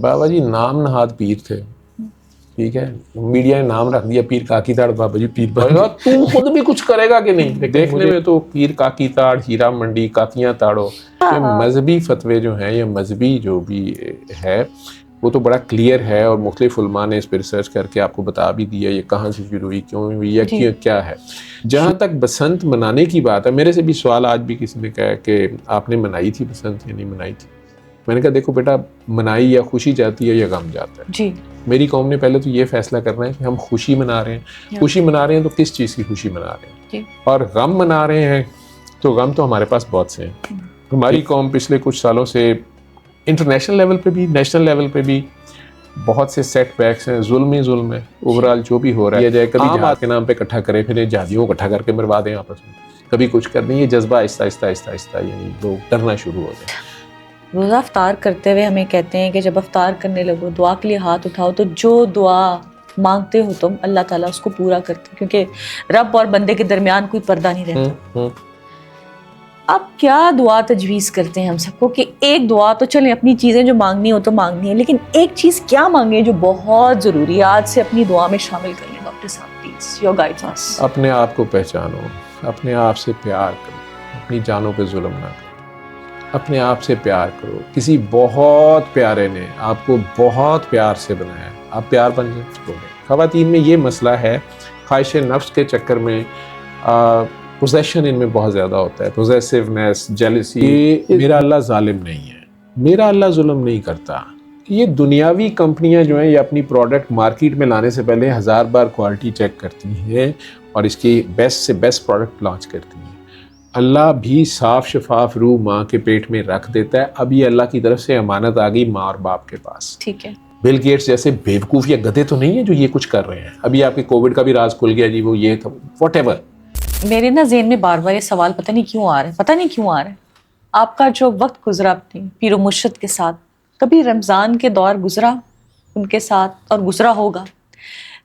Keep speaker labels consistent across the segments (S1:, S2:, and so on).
S1: بابا جی نام نہاد پیر تھے، ٹھیک ہے، میڈیا نے نام رکھ دیا پیر کاکی تاڑ، بابا جی پیر بن گیا. تو خود بھی کچھ کرے گا کہ نہیں؟ دیکھنے میں تو پیر کاکی تاڑ، ہیرا منڈی، کاکیاں تاڑو، یہ مذہبی فتوے جو ہیں یا مذہبی جو بھی ہے وہ تو بڑا کلیئر ہے، اور مختلف علماء نے اس پہ ریسرچ کر کے آپ کو بتا بھی دیا یہ کہاں سے شروع ہوئی، کیوں ہوئی یا کیا ہے. جہاں تک بسنت منانے کی بات ہے، میرے سے بھی سوال آج بھی کسی نے کہا کہ آپ نے منائی تھی بسنت یا نہیں منائی تھی. میں نے کہا دیکھو بیٹا، منائی یا خوشی جاتی ہے یا غم جاتا ہے.
S2: جی
S1: میری قوم نے پہلے تو یہ فیصلہ کرنا ہے کہ ہم خوشی منا رہے ہیں. خوشی منا رہے ہیں تو کس چیز کی خوشی منا رہے ہیں، اور غم منا رہے ہیں تو غم تو ہمارے پاس بہت سے ہیں. ہماری قوم پچھلے کچھ سالوں سے انٹرنیشنل لیول پہ بھی نیشنل لیول پہ بھی بہت سے سیٹ بیکس ہیں. ظلم ہی ظلم ہے اوورال جو بھی ہو رہا ہے. جائے کبھی جہاد کے نام پہ اکٹھا کرے، پھر جہادیوں کو اکٹھا کر کے مروا دیں آپس میں، کبھی کچھ کر دیں. یہ جذبہ آہستہ آہستہ آہستہ آہستہ یعنی لوگ ڈرنا شروع ہو جائیں.
S2: روزہ افطار کرتے ہوئے ہمیں کہتے ہیں کہ جب افطار کرنے لگو دعا کے لیے ہاتھ اٹھاؤ تو جو دعا مانگتے ہو تم اللہ تعالیٰ اس کو پورا کرتے، کیونکہ رب اور بندے کے درمیان کوئی پردہ نہیں رہتا. اب کیا دعا تجویز کرتے ہیں ہم سب کو کہ ایک دعا تو چلیں اپنی چیزیں جو مانگنی ہو تو مانگنی ہے، لیکن ایک چیز کیا مانگیں جو بہت ضروری ہے آج سے اپنی دعا میں شامل کر لیں. ڈاکٹر صاحب پلیز یور گائیڈ اس.
S1: اپنے آپ کو پہچانو، اپنے آپ سے پیار کرو، اپنی جانوں پہ ظلم نہ کرو، اپنے آپ سے پیار کرو. کسی بہت پیارے نے آپ کو بہت پیار سے بنایا، آپ پیار بن جائیں. خواتین میں یہ مسئلہ ہے، خواہش نفس کے چکر میں پوزیشن ان میں بہت زیادہ ہوتا ہے، پوزیسونیس، جیلسی. میرا اللہ ظالم نہیں ہے، میرا اللہ ظلم نہیں کرتا. یہ دنیاوی کمپنیاں جو ہیں یہ اپنی پروڈکٹ مارکیٹ میں لانے سے پہلے 1000 بار کوالٹی چیک کرتی ہیں اور اس کی بیسٹ سے بیسٹ پروڈکٹ لانچ کرتی ہیں. اللہ بھی صاف شفاف روح ماں کے پیٹ میں رکھ دیتا ہے. اب یہ اللہ کی طرف سے امانت آ گئی ماں اور باپ کے پاس.
S2: ٹھیک ہے،
S1: بل گیٹس جیسے بیوقوف یا گدھے تو نہیں ہیں جو یہ کچھ کر رہے ہیں. ابھی آپ کے کووڈ کا بھی راز کھل گیا جی، وہ یہ تھا واٹ ایور.
S2: میرے نا ذہن میں بار بار یہ سوال پتہ نہیں کیوں آ رہا ہے. آپ کا جو وقت گزرا اپنے پیر و مرشد کے ساتھ، کبھی رمضان کے دور گزرا ان کے ساتھ اور گزرا ہوگا،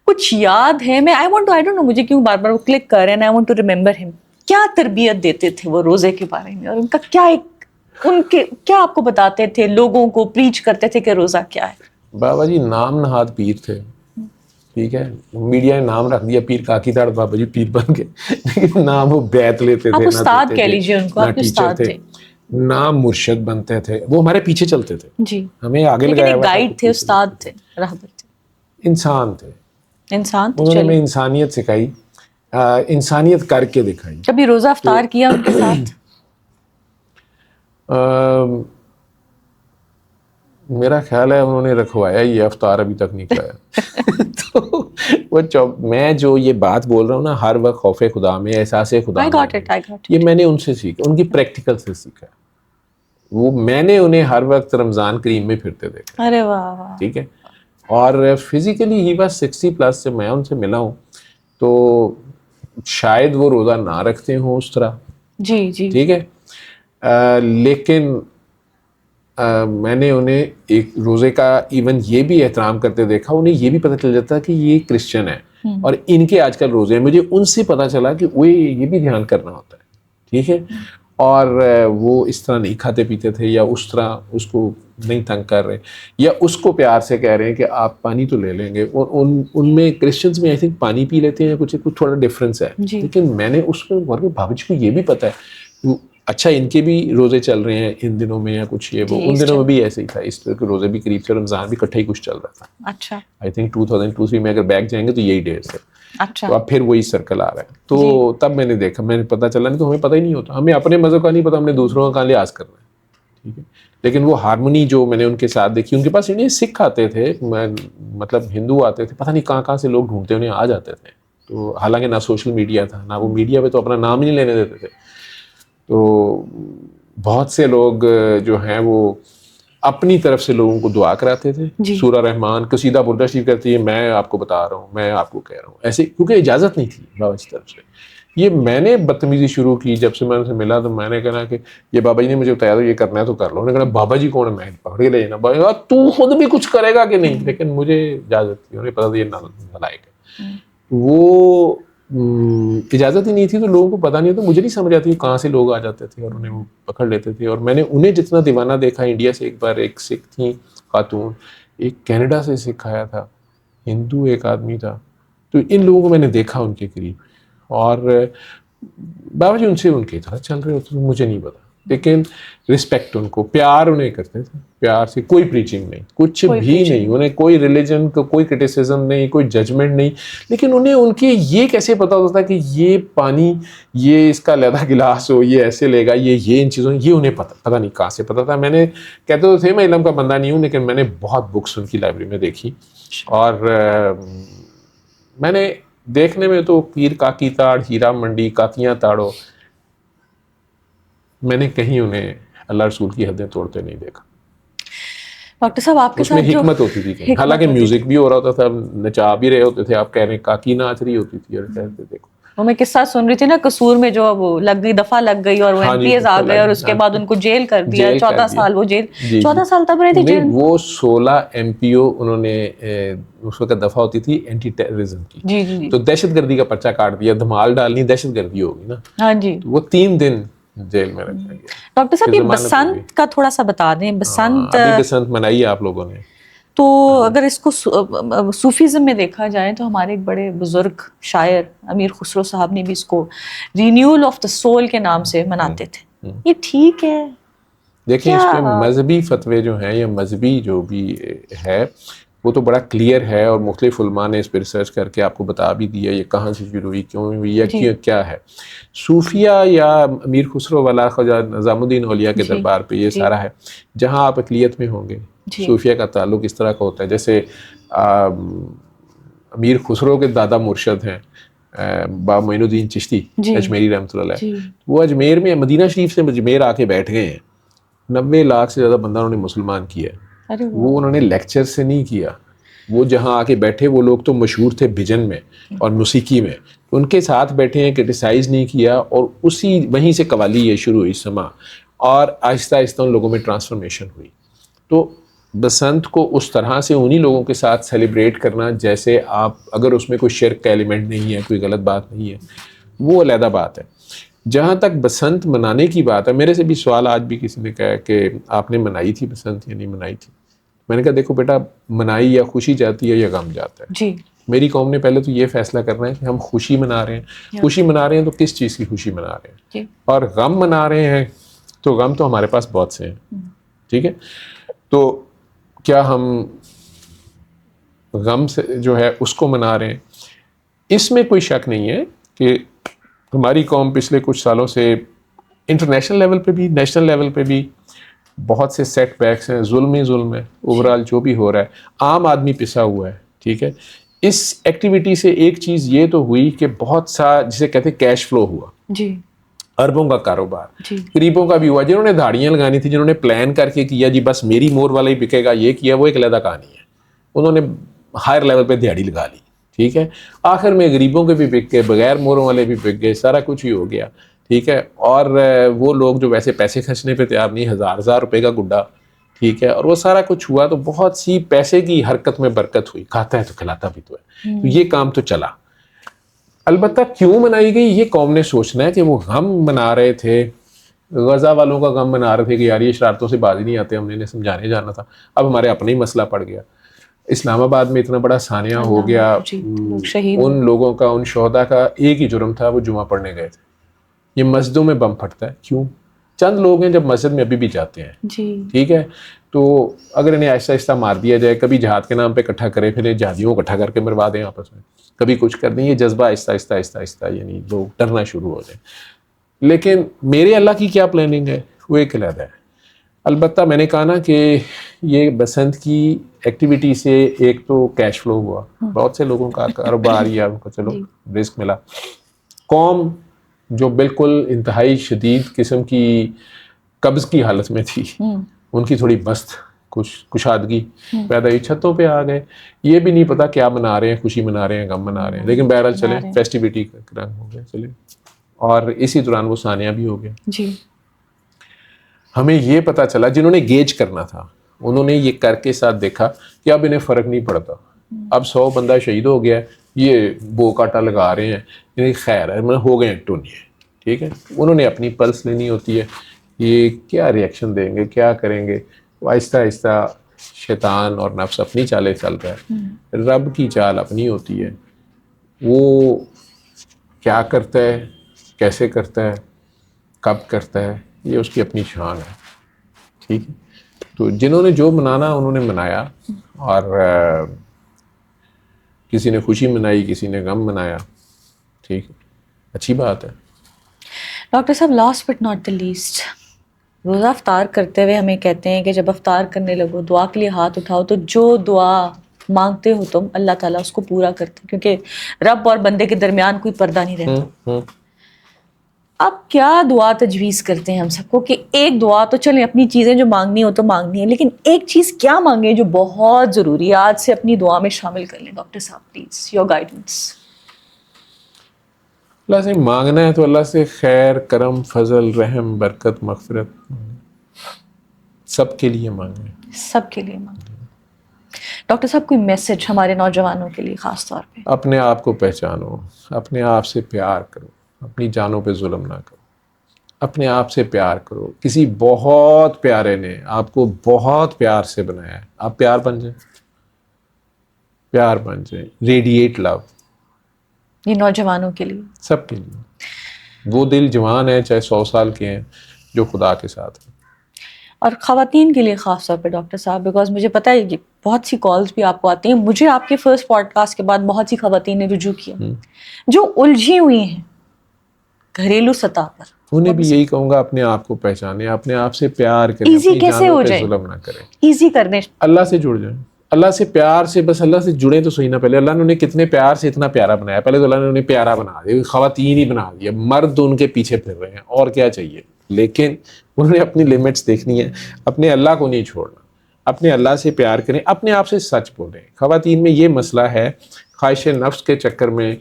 S2: کچھ یاد ہے؟ میں I don't know مجھے کیوں بار بار وہ کلک کر رہے ہیں. I want to remember him. کیا تربیت دیتے تھے وہ روزے کے بارے میں، اور ان کا کیا آپ کو بتاتے تھے، لوگوں کو پریچ کرتے تھے کہ روزہ کیا ہے؟
S1: بابا جی نام نہاد پیر تھے، ٹھیک ہے، میڈیا نے نام رکھ دیا پیر کاکی تاڑ، بابا جی پیر بن گئے. لیکن نام وہ بیعت لیتے تھے،
S2: آپ استاد کہہ لیجیے ان کو، آپ استاد تھے،
S1: نام مرشد بنتے تھے، وہ ہمارے پیچھے چلتے تھے،
S2: جی
S1: ہمیں آگے لگایا ہوا تھا.
S2: گائیڈ تھے، استاد تھے، رہبر تھے،
S1: انسان تھے.
S2: انسان تھے.
S1: انہوں نے ہمیں انسانیت سکھائی، انسانیت کر کے دکھائی.
S2: کبھی روزہ افطار کیا ان کے ساتھ؟
S1: میرا خیال ہے انہوں نے رکھوایا یہ افطار ابھی تک نہیں کھایا. تو وہ میں جو یہ بات بول رہا ہوں نا، ہر وقت خوف خدا میں، احساس خدا میں، یہ میں نے ان سے سیکھا، ان کی پریکٹیکل سے سیکھا. وہ میں نے انہیں ہر وقت رمضان کریم میں پھرتے دیکھا.
S2: ارے واہ،
S1: ٹھیک ہے. اور فزیکلی ہی بس 60+ سے میں ان سے ملا ہوں، تو شاید وہ روزہ نہ رکھتے ہوں اس طرح.
S2: جی جی،
S1: ٹھیک ہے. لیکن میں نے انہیں ایک روزے کا ایون یہ بھی احترام کرتے دیکھا. انہیں یہ بھی پتہ چل جاتا کہ یہ کرسچن ہے اور ان کے آج کل روزے ہیں. مجھے ان سے پتہ چلا کہ وہ یہ بھی دھیان کرنا ہوتا ہے. ٹھیک ہے. اور وہ اس طرح نہیں کھاتے پیتے تھے، یا اس طرح اس کو نہیں تنگ کر رہے، یا اس کو پیار سے کہہ رہے ہیں کہ آپ پانی تو لے لیں گے. ان میں کرسچنز میں آئی تھنک پانی پی لیتے ہیں، کچھ تھوڑا ڈفرینس ہے. لیکن میں نے اس کو بابا جی کو یہ بھی پتہ ہے، اچھا ان کے بھی روزے چل رہے ہیں ان دنوں میں یا کچھ یہ وہ. ان دنوں میں بھی ایسے ہی تھا، اس طرح کے روزے بھی قریب تھے، رمضان بھی اکٹھا ہی کچھ چل رہا تھا.
S2: اچھا،
S1: آئی تھنک 2002-3 میں اگر بیک جائیں گے تو یہی ڈیٹ ہے.
S2: اچھا،
S1: تو اب پھر وہی سرکل آ رہا ہے. تو تب میں نے دیکھا، میں نے پتہ چلا. نہیں تو ہمیں پتہ ہی نہیں ہوتا، ہمیں اپنے مذہب کا نہیں پتہ، ہم نے دوسروں کا کہاں لحاظ کرنا ہے. ٹھیک ہے. لیکن وہ ہارمونی جو میں نے ان کے ساتھ دیکھی، ان کے پاس انہیں سکھ آتے تھے، مطلب ہندو آتے تھے، پتہ نہیں کہاں سے لوگ ڈھونڈتے انہیں آ جاتے تھے. تو حالانکہ نہ سوشل میڈیا تھا، نہ وہ میڈیا پہ تو اپنا نام ہی نہیں لینے دیتے تھے. تو بہت سے لوگ جو ہیں وہ اپنی طرف سے لوگوں کو دعا کراتے تھے. سورہ رحمان، قصیدہ بردہ شریف کرتی ہے، میں آپ کو بتا رہا ہوں، میں آپ کو کہہ رہا ہوں، ایسے، کیونکہ اجازت نہیں تھی بابا جی طرف سے. یہ میں نے بدتمیزی شروع کی جب سے میں ان سے ملا. تو میں نے کہا کہ یہ بابا جی نے مجھے بتایا تو یہ کرنا ہے تو کر لو. انہوں نے کہا بابا جی کون ہے؟ میں پکڑ کے لے جانا. بابا جی تو خود بھی کچھ کرے گا کہ نہیں؟ لیکن مجھے اجازت تھی، انہیں پتا تھا یہ نالائق ہے. وہ اجازت ہی نہیں تھی تو لوگوں کو پتہ نہیں ہوتا. مجھے نہیں سمجھ آتی کہاں سے لوگ آ جاتے تھے اور انہیں وہ پکڑ لیتے تھے. اور میں نے انہیں جتنا دیوانہ دیکھا انڈیا سے، ایک بار ایک سکھ تھیں خاتون، ایک کینیڈا سے سکھ آیا تھا, ہندو ایک آدمی تھا. تو ان لوگوں کو میں نے دیکھا ان کے قریب, اور بابا جی ان سے ان کے طرح چل رہے ہوتے تھے, مجھے نہیں پتا, لیکن رسپیکٹ ان کو, پیار انہیں کرتے تھے, پیار سے, کوئی پریچنگ نہیں, کچھ بھی نہیں, انہیں کوئی ریلیجن کا کوئی کرٹیسزم نہیں, کوئی ججمنٹ نہیں, لیکن انہیں ان کے یہ کیسے پتا ہوتا تھا کہ یہ پانی, یہ اس کا علیحدہ گلاس ہو, یہ ایسے لے گا, یہ ان چیزوں, یہ انہیں پتا نہیں کہاں سے پتا تھا. میں نے کہتے تو تھے میں علم کا بندہ نہیں ہوں, لیکن میں نے بہت بکس ان کی لائبریری میں دیکھی, اور میں نے دیکھنے میں تو پیر کاکی تاڑ, ہیرا منڈی, کاکیاں تاڑو, میں نے کہیں انہیں اللہ رسول کی حدیں توڑتے نہیں دیکھا.
S2: ڈاکٹر صاحب آپ کے
S1: اس میں
S2: ساتھ جو
S1: حکمت ہوتی تھی, حالانکہ میوزک بھی ہو رہا ہوتا تھا, نچا بھی رہے ہوتے تھے, آپ کہہ رہے ہیں کاکی ناچ رہی ہوتی تھی, اور کہتے دیکھو
S2: وہ میں قصہ سن رہی تھی نا, قصور میں جو وہ لگ گئی, دفعہ لگ گئی, اور وہ ایم پی ایز آ گئے, اور اس کے بعد ان کو جیل کر دیا, 14 سال وہ جیل, 14 سال تب رہے تھے جیل.
S1: وہ 16 ایم پی او انہوں نے, اس وقت دفعہ ہوتی تھی اینٹی ٹیررزم کی,
S2: جی
S1: تو دہشت گردی کا پرچہ کاٹ دیا, دھمال ڈالنی دہشت گردی ہوگی نا,
S2: ہاں جی,
S1: وہ 3 دن جیل میں رکھا گیا.
S2: ڈاکٹر صاحب یہ بسنت کا تھوڑا سا بتا دیں. بسنت,
S1: ابھی بسنت منائی ہے آپ لوگوں نے,
S2: تو اگر اس کو صوفیزم میں دیکھا جائے تو ہمارے ایک بڑے بزرگ شاعر امیر خسرو صاحب نے بھی اس کو رینیول آف دا سول کے نام سے مناتے تھے. یہ ٹھیک ہے؟
S1: دیکھیں اس پہ مذہبی فتوے جو ہیں, یا مذہبی جو بھی ہے وہ تو بڑا کلیئر ہے, اور مختلف علماء نے اس پہ ریسرچ کر کے آپ کو بتا بھی دیا یہ کہاں سے شروع ہوئی, کیوں ہوئی, یا کیا ہے. صوفیہ یا امیر خسرو والا خواجہ نظام الدین اولیاء کے دربار پہ یہ سارا ہے. جہاں آپ اقلیت میں ہوں گے, صوفیہ کا تعلق اس طرح کا ہوتا ہے, جیسے امیر خسرو کے دادا مرشد ہیں بابا معین الدین چشتی اجمیری رحمۃ اللہ علیہ, وہ اجمیر میں مدینہ شریف سے اجمیر آ کے بیٹھ گئے ہیں. 90 لاکھ سے زیادہ بندہ انہوں نے مسلمان کیا ہے. وہ انہوں نے لیکچر سے نہیں کیا, وہ جہاں آ کے بیٹھے وہ لوگ تو مشہور تھے بھجن میں اور موسیقی میں, ان کے ساتھ بیٹھے ہیں, کرٹیسائز نہیں کیا, اور اسی وہیں سے قوالی یہ شروع ہوئی سما, اور آہستہ آہستہ ان لوگوں میں ٹرانسفارمیشن ہوئی. تو بسنت کو اس طرح سے انہی لوگوں کے ساتھ سیلیبریٹ کرنا, جیسے آپ اگر اس میں کوئی شرک کا ایلیمنٹ نہیں ہے, کوئی غلط بات نہیں ہے, وہ علیحدہ بات ہے. جہاں تک بسنت منانے کی بات ہے, میرے سے بھی سوال آج بھی کسی نے کہا کہ آپ نے منائی تھی بسنت یا نہیں منائی تھی. میں نے کہا دیکھو بیٹا, منائی یا خوشی جاتی ہے یا غم جاتا ہے. میری قوم نے پہلے تو یہ فیصلہ کرنا ہے کہ ہم خوشی منا رہے ہیں. خوشی منا رہے ہیں تو کس چیز کی خوشی منا رہے ہیں, اور غم منا رہے ہیں تو غم تو ہمارے پاس بہت سے ہیں. ٹھیک ہے, تو کیا ہم غم سے جو ہے اس کو منا رہے ہیں؟ اس میں کوئی شک نہیں ہے کہ ہماری قوم پچھلے کچھ سالوں سے انٹرنیشنل لیول پہ بھی, نیشنل لیول پہ بھی بہت سے سیٹ بیکس ہیں, ظلم ہی ظلم ہے. اوورال جو بھی ہو رہا ہے, عام آدمی پسا ہوا ہے. ٹھیک ہے, اس ایکٹیویٹی سے ایک چیز یہ تو ہوئی کہ بہت سا جسے کہتے ہیں کیش فلو ہوا, اربوں کا کاروبار, غریبوں کا بھی ہوا. جنہوں نے دھاڑیاں لگانی تھی, جنہوں نے پلان کر کے کیا جی بس میری مور والا ہی بکے گا, یہ کیا, وہ ایک علیحدہ کہانی ہے, انہوں نے ہائر لیول پہ دہاڑی لگا لی. ٹھیک ہے, آخر میں غریبوں کے بھی بک گئے, بغیر موروں والے بھی بک گئے, سارا کچھ ہی ہو گیا. ٹھیک ہے, اور وہ لوگ جو ویسے پیسے خرچنے پہ تیار نہیں, 1000 روپے کا گڈا. ٹھیک ہے, اور وہ سارا کچھ ہوا, تو بہت سی پیسے کی حرکت میں برکت ہوئی. کھاتا ہے تو کھلاتا بھی تو ہے, تو یہ کام تو چلا. البتہ کیوں منائی گئی یہ قوم نے سوچنا ہے کہ وہ غم منا رہے تھے, غزہ والوں کا غم منا رہے تھے کہ یار یہ شرارتوں سے باز نہیں آتے, ہم نے انہیں سمجھانے جانا تھا. اب ہمارے اپنے ہی مسئلہ پڑ گیا. اسلام آباد میں اتنا بڑا سانحہ ہو گیا, ان لوگوں کا, ان شہداء کا ایک ہی جرم تھا, وہ جمعہ پڑھنے گئے تھے. یہ مسجدوں میں بم پھٹتا ہے, کیوں؟ چند لوگ ہیں جب مسجد میں ابھی بھی جاتے ہیں. ٹھیک ہے, تو اگر انہیں آہستہ آہستہ مار دیا جائے, کبھی جہاد کے نام پہ اکٹھا کرے, پھر جہادیوں کو اکٹھا کر کے مروا دیں آپس میں, کبھی کچھ کر دیں, یہ جذبہ آہستہ آہستہ آہستہ آہستہ یعنی لوگ ڈرنا شروع ہو جائیں. لیکن میرے اللہ کی کیا پلاننگ ہے وہ ایک علیحدہ ہے. البتہ میں نے کہا نا کہ یہ بسنت کی ایکٹیویٹی سے ایک تو کیش فلو ہوا, بہت سے لوگوں کا کاروبار یا ان کو چلو رزق ملا. قوم جو بالکل انتہائی شدید قسم کی قبض کی حالت میں تھی, ان کی تھوڑی بست کشادگی پیدا ہوئی, چھتوں پہ آ گئے. یہ بھی نہیں پتا کیا منا رہے ہیں, خوشی منا رہے ہیں, غم منا رہے ہیں, لیکن بہرحال چلے فیسٹیوٹی کا رنگ ہو گیا چلے. اور اسی دوران وہ سانحہ بھی ہو گیا. ہمیں یہ پتا چلا, جنہوں نے گیج کرنا تھا انہوں نے یہ کر کے ساتھ دیکھا کہ اب انہیں فرق نہیں پڑتا, اب 100 بندہ شہید ہو گیا, یہ بو کاٹا لگا رہے ہیں, خیر ہے, ہو گئے ٹونیے. ٹھیک ہے, انہوں نے اپنی پلس لینی ہوتی ہے, یہ کیا ریئیکشن دیں گے, کیا کریں گے. آہستہ آہستہ شیطان اور نفس اپنی چالیں چل رہا ہے، رب کی چال اپنی ہوتی ہے، وہ کیا کرتا ہے، کیسے کرتا ہے، کب کرتا ہے، یہ اس کی اپنی شان ہے. ٹھیک ہے، تو جنہوں نے جو منانا انہوں نے منایا، اور کسی نے خوشی منائی، کسی نے غم منایا. ٹھیک ہے، اچھی بات ہے.
S2: ڈاکٹر صاحب last but not the least, روزہ افطار کرتے ہوئے ہمیں کہتے ہیں کہ جب افطار کرنے لگو دعا کے لیے ہاتھ اٹھاؤ تو جو دعا مانگتے ہو تم اللہ تعالیٰ اس کو پورا کرتے ہیں، کیونکہ رب اور بندے کے درمیان کوئی پردہ نہیں رہتا. اب کیا دعا تجویز کرتے ہیں ہم سب کو کہ ایک دعا تو چلیں اپنی چیزیں جو مانگنی ہو تو مانگنی ہے، لیکن ایک چیز کیا مانگیں جو بہت ضروری ہے آج سے اپنی دعا میں شامل کر لیں؟ ڈاکٹر صاحب پلیز یور گائیڈنس.
S1: اللہ سے مانگنا ہے تو اللہ سے خیر، کرم، فضل، رحم، برکت، مغفرت سب کے لیے مانگیں.
S2: سب کے لیے مانگیں. ڈاکٹر صاحب کوئی میسج ہمارے نوجوانوں کے لیے خاص طور پہ؟
S1: اپنے آپ کو پہچانو، اپنے آپ سے پیار کرو، اپنی جانوں پہ ظلم نہ کرو، اپنے آپ سے پیار کرو. کسی بہت پیارے نے آپ کو بہت پیار سے بنایا ہے، آپ پیار بن جائیں، پیار بن جائیں. ریڈیٹ لو.
S2: یہ نوجوانوں کے لیے،
S1: سب کے لیے. وہ دل جوان ہے چاہے 100 سال کے ہیں جو خدا کے ساتھ ہیں.
S2: اور خواتین کے لیے خاص طور پہ ڈاکٹر صاحب، بیکاز مجھے پتہ ہے کہ بہت سی کالز بھی آپ کو آتی ہیں. مجھے آپ کے فرسٹ پوڈ کاسٹ کے بعد بہت سی خواتین نے رجوع کیا جو الجھی ہوئی ہیں گھریلو سطح پر.
S1: انہیں بھی یہی کہوں گا اپنے آپ کو پہچانیں، اپنے آپ سے پیار کریں،
S2: ایزی
S1: اپنی
S2: کیسے
S1: جانوں
S2: ہو
S1: پہ
S2: جائے؟
S1: ظلم نہ کریں.
S2: ایزی کرنے،
S1: اللہ سے جڑ جائیں، اللہ سے پیار سے، بس اللہ سے جڑیں تو صحیح. نہ پہلے اللہ نے انہیں کتنے پیار سے اتنا پیارا بنایا، پہلے تو اللہ نے انہیں پیارا بنا دیا، خواتین ہی بنا دیا، مرد ان کے پیچھے پھر رہے ہیں اور کیا چاہیے. لیکن انہوں نے اپنی لیمٹس دیکھنی ہے، اپنے اللہ کو نہیں چھوڑنا. اپنے اللہ سے پیار کریں، اپنے آپ سے سچ بولیں. خواتین میں یہ مسئلہ ہے، خواہش نفس کے چکر میں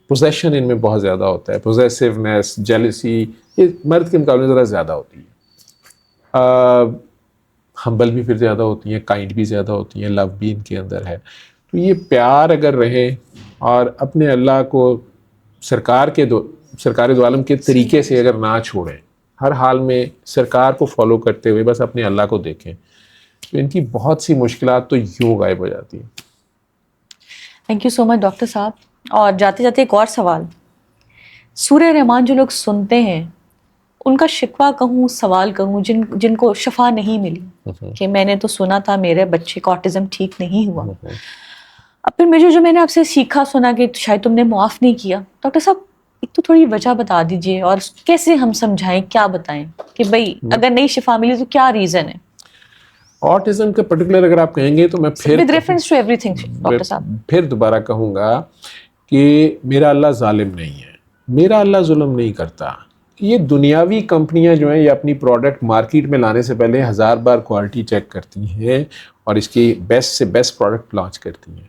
S1: پوزیشن ان میں بہت زیادہ ہوتا ہے، پوزیسونیس، جیلسی، یہ مرد کے مقابلے ذرا زیادہ ہوتی ہے. ہمبل بھی پھر زیادہ ہوتی ہیں، کائنڈ بھی زیادہ ہوتی ہیں، لو بھی ان کے اندر ہے. تو یہ پیار اگر رہے اور اپنے اللہ کو سرکار دو عالم کے طریقے سے اگر نہ چھوڑیں، ہر حال میں سرکار کو فالو کرتے ہوئے بس اپنے اللہ کو دیکھیں، تو ان کی بہت سی مشکلات تو یوں غائب ہو جاتی ہیں.
S2: Thank you so much doctor صاحب. اور جاتے جاتے ایک اور سوال، سورہ رحمان جو لوگ سنتے ہیں ان کا شکوہ کہوں، سوال کہوں، جن کو شفا نہیں ملی کہ میں نے تو سنا تھا میرے بچے کا آٹزم ٹھیک نہیں ہوا، اب پھر مجھے جو میں نے آپ سے سیکھا سنا کہ شاید تم نے معاف نہیں کیا. ڈاکٹر صاحب ایک تو تھوڑی وجہ بتا دیجئے اور کیسے ہم سمجھائیں، کیا بتائیں کہ بھائی اگر نہیں شفا ملی تو کیا ریزن ہے؟
S1: آٹزم کا پرٹیکولر اگر آپ کہیں گے تو میں
S2: with reference to every thing doctor صاحب
S1: پھر دوبارہ کہوں گا کہ میرا اللہ ظالم نہیں ہے، میرا اللہ ظلم نہیں کرتا. یہ دنیاوی کمپنیاں جو ہیں یہ اپنی پروڈکٹ مارکیٹ میں لانے سے پہلے 1000 بار کوالٹی چیک کرتی ہیں اور اس کی بیسٹ سے بیسٹ پروڈکٹ لانچ کرتی ہیں.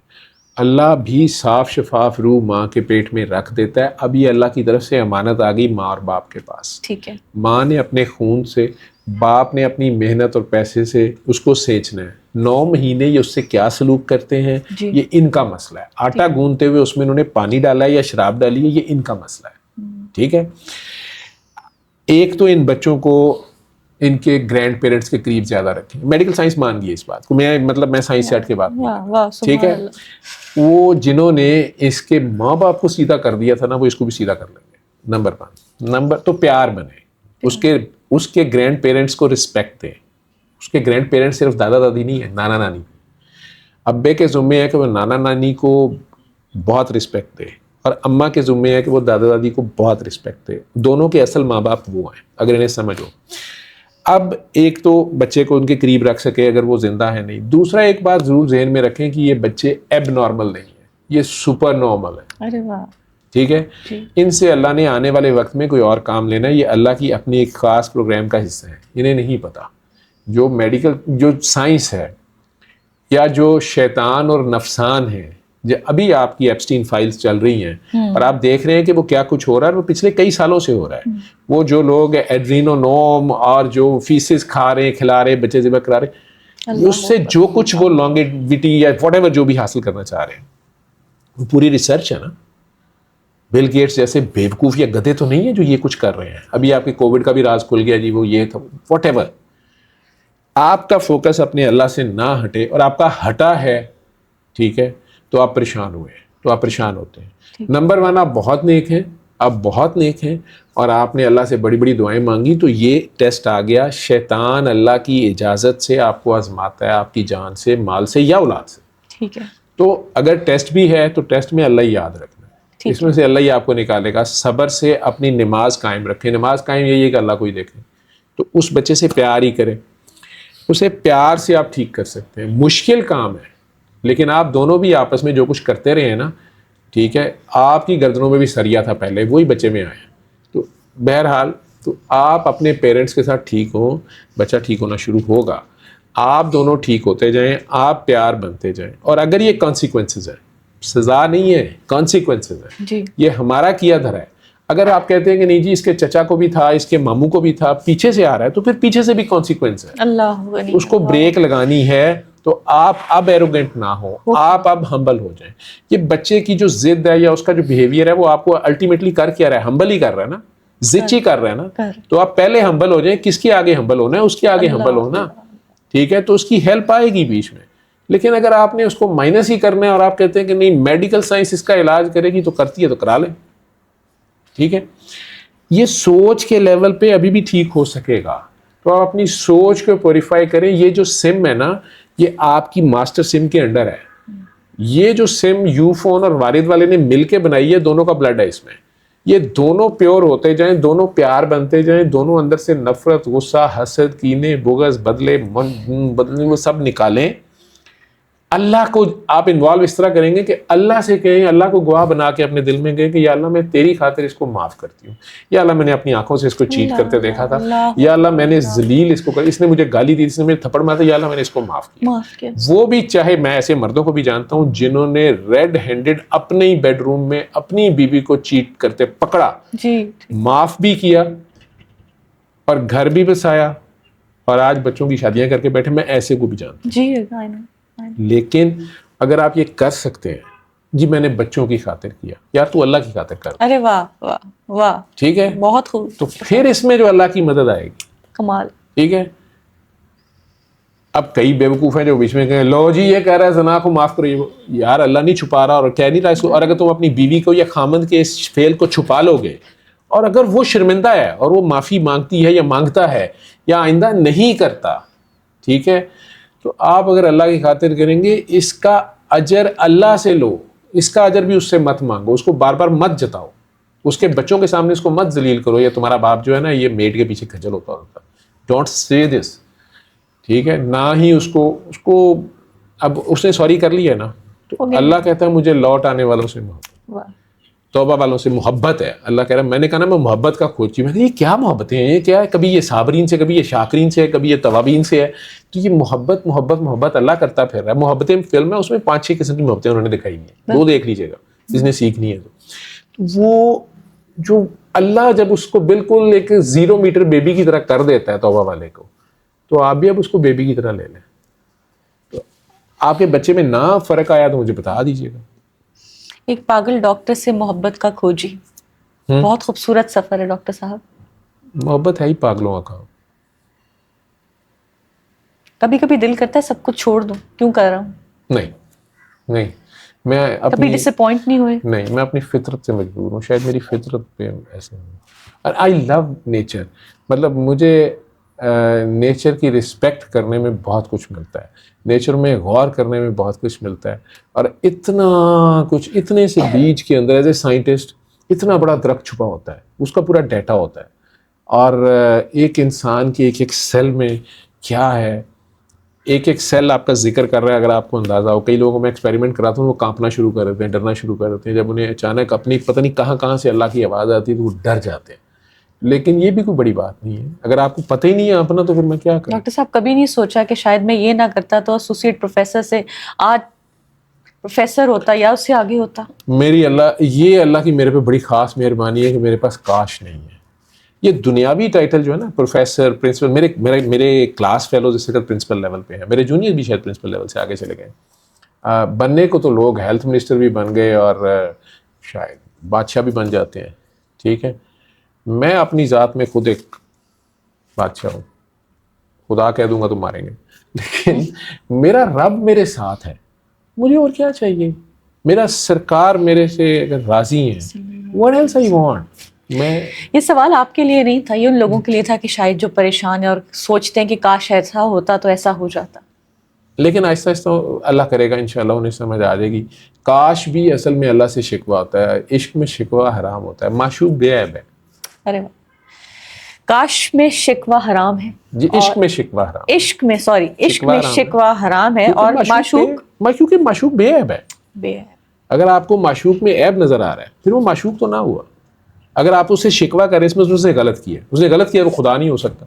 S1: اللہ بھی صاف شفاف روح ماں کے پیٹ میں رکھ دیتا ہے. اب یہ اللہ کی طرف سے امانت آ گئی ماں اور باپ کے پاس.
S2: ٹھیک ہے،
S1: ماں نے اپنے خون سے، باپ نے اپنی محنت اور پیسے سے اس کو سینچنا ہے. 9 مہینے یہ اس سے کیا سلوک کرتے ہیں
S2: جی.
S1: یہ ان کا مسئلہ ہے. آٹا گوندتے ہوئے اس میں انہوں نے پانی ڈالا ہے یا شراب ڈالی ہے، یہ ان کا مسئلہ ہے. ٹھیک ہے. ایک تو ان بچوں کو ان کے گرینڈ پیرنٹس کے قریب زیادہ رکھیں. میڈیکل سائنس مان گئی اس بات کو، میں سائنس سیٹ کے بات نہیں کر رہا. ٹھیک ہے. وہ جنہوں نے اس کے ماں باپ کو سیدھا کر دیا تھا نا وہ اس کو بھی سیدھا کر لیں گے. نمبر 5 تو پیار بنے، اس کے گرینڈ پیرنٹس کو رسپیکٹ دیں. اس کے گرینڈ پیرنٹس صرف دادا دادی نہیں ہے، نانا نانی. ابے کے ذمے ہے کہ وہ نانا نانی کو بہت رسپیکٹ دے اور اماں کے ذمے ہے کہ وہ دادا دادی کو بہت رسپیکٹ دے. دونوں کے اصل ماں باپ وہ ہیں اگر انہیں سمجھو. اب ایک تو بچے کو ان کے قریب رکھ سکے اگر وہ زندہ ہے نہیں. دوسرا ایک بات ضرور ذہن میں رکھیں کہ یہ بچے ایب نارمل نہیں ہیں، یہ سپر نارمل ہے.
S2: ارے واہ.
S1: ٹھیک ہے. ان سے اللہ نے آنے والے وقت میں کوئی اور کام لینا ہے. یہ اللہ کی اپنی ایک خاص پروگرام کا حصہ ہے. انہیں نہیں پتا جو میڈیکل، جو سائنس ہے یا جو شیطان اور نفسان ہے. ابھی آپ کی ایپسٹین فائلز چل رہی ہیں اور آپ دیکھ رہے ہیں کہ وہ کیا کچھ ہو رہا ہے. وہ پچھلے کئی سالوں سے ہو رہا ہے. وہ جو لوگ ایڈرینونوم اور جو فیسز کھا رہے ہیں، کھلا رہے ہیں، بچے ذبح کرا رہے ہیں، اس سے جو کچھ وہ لانگیویٹی یا واٹ ایور جو بھی حاصل کرنا چاہ رہے ہیں، وہ پوری ریسرچ ہے نا. بل گیٹس جیسے بیوقوف یا گدھے تو نہیں ہیں جو یہ کچھ کر رہے ہیں. ابھی آپ کے کووڈ کا بھی راز کھل گیا جی، وہ یہ تھا واٹ ایور. آپ کا فوکس اپنے اللہ سے نہ ہٹے اور آپ کا ہٹا ہے، ٹھیک ہے، تو آپ پریشان ہوئے، تو آپ پریشان ہوتے ہیں. نمبر 1 آپ بہت نیک ہیں، آپ بہت نیک ہیں اور آپ نے اللہ سے بڑی بڑی دعائیں مانگی، تو یہ ٹیسٹ آ گیا. شیطان اللہ کی اجازت سے آپ کو آزماتا ہے، آپ کی جان سے، مال سے یا اولاد سے.
S2: ٹھیک ہے.
S1: تو اگر ٹیسٹ بھی ہے تو ٹیسٹ میں اللہ ہی یاد رکھنا ہے، اس میں سے اللہ ہی آپ کو نکالے گا. صبر سے اپنی نماز قائم رکھیں. نماز قائم یہی ہے کہ اللہ کو ہی دیکھیں، تو اس بچے سے پیار ہی کریں، اسے پیار سے آپ ٹھیک کر سکتے ہیں. مشکل کام ہے لیکن آپ دونوں بھی آپس میں جو کچھ کرتے رہے ہیں نا، ٹھیک ہے، آپ کی گردنوں میں بھی سریا تھا پہلے، وہی بچے میں آیا. تو بہرحال تو آپ اپنے پیرنٹس کے ساتھ ٹھیک ہوں، بچہ ٹھیک ہونا شروع ہوگا. آپ دونوں ٹھیک ہوتے جائیں، آپ پیار بنتے جائیں. اور اگر یہ کانسیکوینسز ہے، سزا نہیں ہے، کانسیکوینسز ہے،
S2: جی.
S1: یہ ہمارا کیا دھرا ہے. اگر آپ کہتے ہیں کہ نہیں جی اس کے چچا کو بھی تھا، اس کے ماموں کو بھی تھا، پیچھے سے آ رہا ہے، تو پھر پیچھے سے بھی کانسیکوینس ہے.
S2: اللہ غنی.
S1: اس کو بریک لگانی ہے. تو آپ اب ایروگنٹ نہ ہو، آپ اب ہمبل ہو جائیں. یہ بچے کی جو ضد ہے یا اس کا جو بیہیویئر ہے وہ آپ کو الٹیمیٹلی کر کیا رہا ہے؟ ہمبل ہی کر رہا ہے نا، ضد ہی کر رہا ہے نا. تو آپ پہلے ہمبل ہو جائیں. کس کے آگے ہمبل ہونا ہے؟ اس کے آگے ہمبل ہونا، ٹھیک ہے. تو اس کی ہیلپ آئے گی بیچ میں. لیکن اگر آپ نے اس کو مائنس ہی کرنا ہے اور آپ کہتے ہیں کہ نہیں میڈیکل سائنس اس کا علاج کرے گی، تو کرتی ہے تو کرا لیں، ٹھیک ہے. یہ سوچ کے لیول پہ ابھی بھی ٹھیک ہو سکے گا. تو آپ اپنی سوچ کو پیوریفائی کریں. یہ جو سم ہے نا، یہ آپ کی ماسٹر سم کے انڈر ہے. یہ جو سم یو فون اور والد والے نے مل کے بنائی ہے، دونوں کا بلڈ ہے اس میں. یہ دونوں پیور ہوتے جائیں، دونوں پیار بنتے جائیں، دونوں اندر سے نفرت، غصہ، حسد، کینے، بغض، بدلے وہ سب نکالیں. اللہ کو آپ انوالو اس طرح کریں گے کہ اللہ سے کہیں، اللہ کو گواہ بنا کے اپنے دل میں کہیں کہ یا اللہ میں تیری خاطر اس کو معاف کرتی ہوں. یا اللہ میں نے اپنی آنکھوں سے اس کو چیٹ کرتے دیکھا تھا. یا اللہ میں نے ذلیل اس کو کر، اس نے مجھے گالی دی، اس نے مجھے تھپڑ مارا، یا اللہ میں نے اس کو معاف کیا. وہ بھی چاہے، میں ایسے مردوں کو بھی جانتا ہوں جنہوں نے ریڈ ہینڈڈ اپنے ہی بیڈ روم میں اپنی بیوی کو چیٹ کرتے پکڑا، معاف بھی کیا اور گھر بھی بسایا اور آج بچوں کی شادیاں کر کے بیٹھے. میں ایسے کو بھی جانتا ہوں. لیکن اگر آپ یہ کر سکتے ہیں، جی میں نے بچوں کی خاطر کیا، یار تو اللہ کی خاطر کر.
S2: ارے واہ واہ واہ،
S1: ٹھیک ہے،
S2: بہت خوب.
S1: تو پھر اس میں جو اللہ کی مدد آئے گی،
S2: کمال.
S1: ٹھیک ہے. اب کئی بیوقوف ہیں جو بیچ میں کہیں لو جی یہ کہہ رہا ہے زنا کو معاف کرو. یار اللہ نہیں چھپا رہا اور کہہ نہیں رہا اس کو. اور اگر تم اپنی بیوی کو یا خامند کے اس فعل کو چھپا لو گے اور اگر وہ شرمندہ ہے اور وہ معافی مانگتی ہے یا مانگتا ہے یا آئندہ نہیں کرتا، ٹھیک ہے، تو آپ اگر اللہ کی خاطر کریں گے، اس کا اجر اللہ سے لو. اس کا اجر بھی اس سے مت مانگو، اس کو بار بار مت جتاؤ، اس کے بچوں کے سامنے اس کو مت ذلیل کرو. یہ تمہارا باپ جو ہے نا یہ میڈ کے پیچھے کھجل ہوتا. ڈونٹ سے دس، ٹھیک ہے. نہ ہی اس کو اب اس نے سوری کر لی ہے نا، تو اللہ کہتا ہے مجھے لوٹ آنے والوں سے محبت، توبہ والوں سے محبت ہے. اللہ کہہ رہا ہے، میں نے کہا نا میں محبت کا کھوجی. میں نے یہ کیا محبتیں ہیں، یہ کیا ہے؟ کبھی یہ صابرین سے، کبھی یہ شاکرین سے، کبھی یہ توابین سے ہے. تو یہ محبت محبت محبت اللہ کرتا پھر رہا ہے. محبتیں فلم ہے، اس میں 5-6 قسم کی محبتیں انہوں نے دکھائی ہیں، وہ دیکھ لیجیے گا جس نے سیکھنی ہے. تو وہ جو اللہ جب اس کو بالکل ایک 0 میٹر بیبی کی طرح کر دیتا ہے توبہ والے کو، تو آپ بھی اب اس کو بیبی کی طرح لے لیں. تو آپ کے بچے میں نہ فرق آیا تو مجھے بتا دیجیے گا.
S2: ایک پاگل ڈاکٹر سے محبت کا کھوجی، بہت خوبصورت سفر ہے ڈاکٹر صاحب.
S1: محبت ہے ہی پاگلوں کا کام.
S2: کبھی کبھی دل کرتا ہے سب کچھ چھوڑ دوں، کیوں کر رہا ہوں.
S1: نہیں میں
S2: کبھی
S1: اپنی
S2: ڈس اپوائنٹ نہیں ہوئے.
S1: نہیں، میں اپنی فطرت سے مجبور ہوں. شاید میری فطرت پہ ایسے ہوں. اور آئی لو نیچر. مطلب مجھے نیچر کی رسپیکٹ کرنے میں بہت کچھ ملتا ہے، نیچر میں غور کرنے میں بہت کچھ ملتا ہے. اور اتنا کچھ، اتنے سے بیج کے اندر ایز اے سائنٹسٹ اتنا بڑا درخت چھپا ہوتا ہے، اس کا پورا ڈیٹا ہوتا ہے. اور ایک انسان کے ایک سیل میں کیا ہے، ایک سیل آپ کا ذکر کر رہا ہے. اگر آپ کو اندازہ ہو، کئی لوگوں کو میں ایکسپیریمنٹ کراتا ہوں، وہ کانپنا شروع کر دیتے ہیں، ڈرنا شروع کر دیتے ہیں. جب انہیں اچانک اپنی پتہ نہیں کہاں سے اللہ کی آواز آتی ہے تو وہ ڈر جاتے ہیں. لیکن یہ بھی کوئی بڑی بات نہیں ہے. اگر آپ کو پتہ ہی نہیں ہے اپنا تو پھر میں کیا کروں.
S2: ڈاکٹر صاحب کبھی نہیں سوچا کہ شاید میں یہ نہ کرتا تو ایسوسیٹ پروفیسر سے آج پروفیسر ہوتا یا اس سے آگے ہوتا.
S1: میری اللہ کی میرے پہ بڑی خاص مہربانی ہے کہ میرے پاس کاش نہیں ہے. یہ دنیاوی ٹائٹل جو ہے نا، پروفیسر، پرنسپل، میرے کلاس فیلوز اس وقت پرنسپل لیول پہ ہیں. میرے جونیئر بھی شاید پرنسپل لیول سے آگے چلے گئے. بننے کو تو لوگ ہیلتھ منسٹر بھی بن گئے اور شاید بادشاہ بھی بن جاتے ہیں، ٹھیک ہے. میں اپنی ذات میں خود ایک بادشاہ ہوں، خدا کہہ دوں گا تو ماریں گے، لیکن میرا رب میرے ساتھ ہے، مجھے اور کیا چاہیے؟ میرا سرکار میرے سے اگر راضی ہیں، what else I want؟ میں
S2: یہ سوال آپ کے لیے نہیں تھا، یہ ان لوگوں کے لیے تھا کہ شاید جو پریشان ہیں اور سوچتے ہیں کہ کاش ایسا ہوتا تو ایسا ہو جاتا.
S1: لیکن آہستہ آہستہ اللہ کرے گا انشاءاللہ انہیں سمجھ آ جائے گی. کاش بھی اصل میں اللہ سے شکوہ ہوتا ہے، عشق میں شکوہ حرام ہوتا ہے، معشوق بے عیب ہے.
S2: ارے واہ. کاش میں شکوہ حرام ہے
S1: جی، عشق میں شکوہ حرام،
S2: عشق میں شکوہ حرام ہے، اور
S1: معشوق بے عیب ہے.
S2: بے ہے.
S1: اگر آپ کو معشوق میں عیب نظر آ رہا ہے پھر وہ معشوق تو نہ ہوا. اگر آپ اس سے شکوہ کریں اس میں اس نے غلط کیا، اس نے غلط کیا، وہ خدا نہیں ہو سکتا.